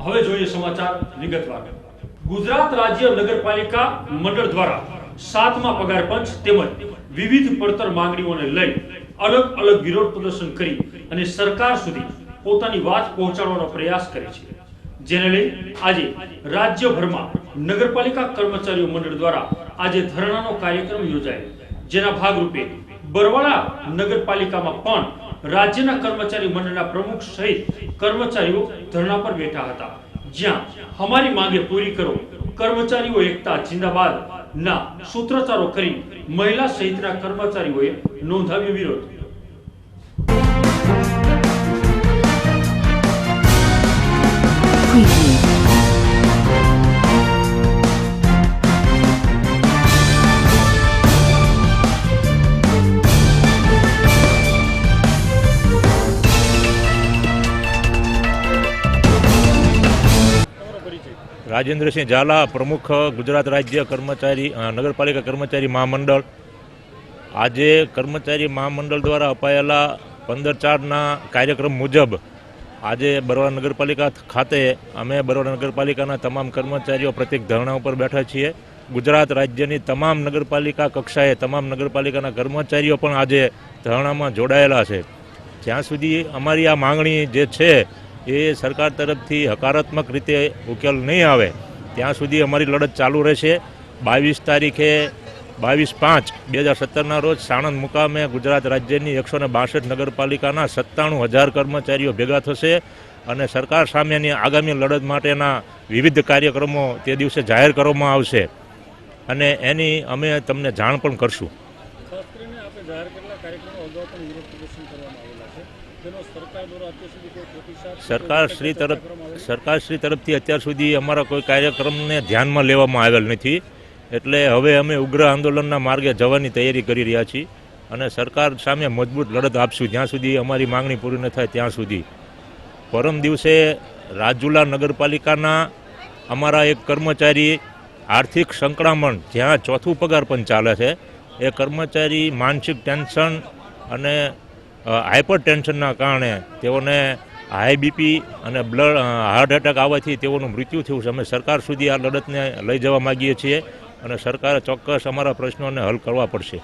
હવે જોઈએ સમાચાર વિગતવાર। ગુજરાત રાજ્ય નગરપાલિકા મંડળ દ્વારા 7મા પગાર પંચ તેમજ વિવિધ પડતર માંગણીઓને લઈ અલગ અલગ વિરોધ પ્રદર્શન કરી અને સરકાર સુધી પોતાની વાત પહોંચાડવાનો પ્રયાસ કરે છે, જેને લઈ આજે રાજ્યભરમાં નગરપાલિકા કર્મચારીઓ મંડળ દ્વારા આજે ધરણાનો કાર્યક્રમ યોજાયો, જેના ભાગરૂપે બરવાળા નગરપાલિકામાં પણ રાજ્યના કર્મચારી મંડળના પ્રમુખ સહિત કર્મચારીઓ ધરણા પર બેઠા હતા, જ્યાં हमारी मांगे पूरी करो, कर्मचारीओ एकता जिंदाबाद ना सूत्रचारो करी महिला सहितना कर्मचारीओए नोंधाव्यो विरोध। राजेन्द्र सिंह झाला, प्रमुख गुजरात राज्य कर्मचारी नगरपालिका कर्मचारी महामंडल। आज कर्मचारी महामंडल द्वारा अपायेला 15/4 कार्यक्रम मुजब आज बरवाड़ा नगरपालिका खाते अमे बरवाड़ा नगरपालिका तमाम कर्मचारीओ प्रत्येक धरना पर बैठा छीए। गुजरात राज्य तमाम नगरपालिका कक्षाए तमाम नगरपालिका कर्मचारीओ पण आज धरना में जोड़ायेला है। ज्यां सुधी अमारी आ मांगणी जे छे ये सरकार तरफथी हकारात्मक रीते उकेल नहीं आवे त्यां सुधी अमारी लड़त चालू रहेशे। 22 तारीखे 22/5/2017 रोज साणंद मुकामे गुजरात राज्यनी 162 नगरपालिकाना 97,000 कर्मचारीओ भेगा थशे अने सरकार सामेनी आगामी लड़त माटेना विविध कार्यक्रमों ते दिवसे जाहेर करवामां आवशे अने एनी अमे तमने जाण पण करशुं। सरकार श्री तरफथी अत्यार सुधी अमारा कोई कार्यक्रम ने ध्यान में लेवामां आवेल नथी, एटले हवे अमे उग्र आंदोलनना मार्गे जवानी तैयारी करी रह्या छीए अने सरकार सामे मजबूत लड़त आपशुं ज्यां सुधी अमारी मांगणी पूरी न थाय त्यां सुधी। परम दिवसे રાજુલા नगरपालिकाना अमारा एक कर्मचारी आर्थिक संकड़ामण ज्यां चौथुं पगार पण चाले छे ए कर्मचारी मानसिक टेन्शन अने हाइपर टेन्शनना कारणे तेओने हाई बीपी अने ब्लड हार्ट एटेक आववाथी तेओनुं मृत्यु थयुं छे। अमे सरकार सुधी आ लड़तने लई जवा मागीए छीए अने सरकारे चोक्कस अमारा प्रश्नोने हल करवा पड़शे।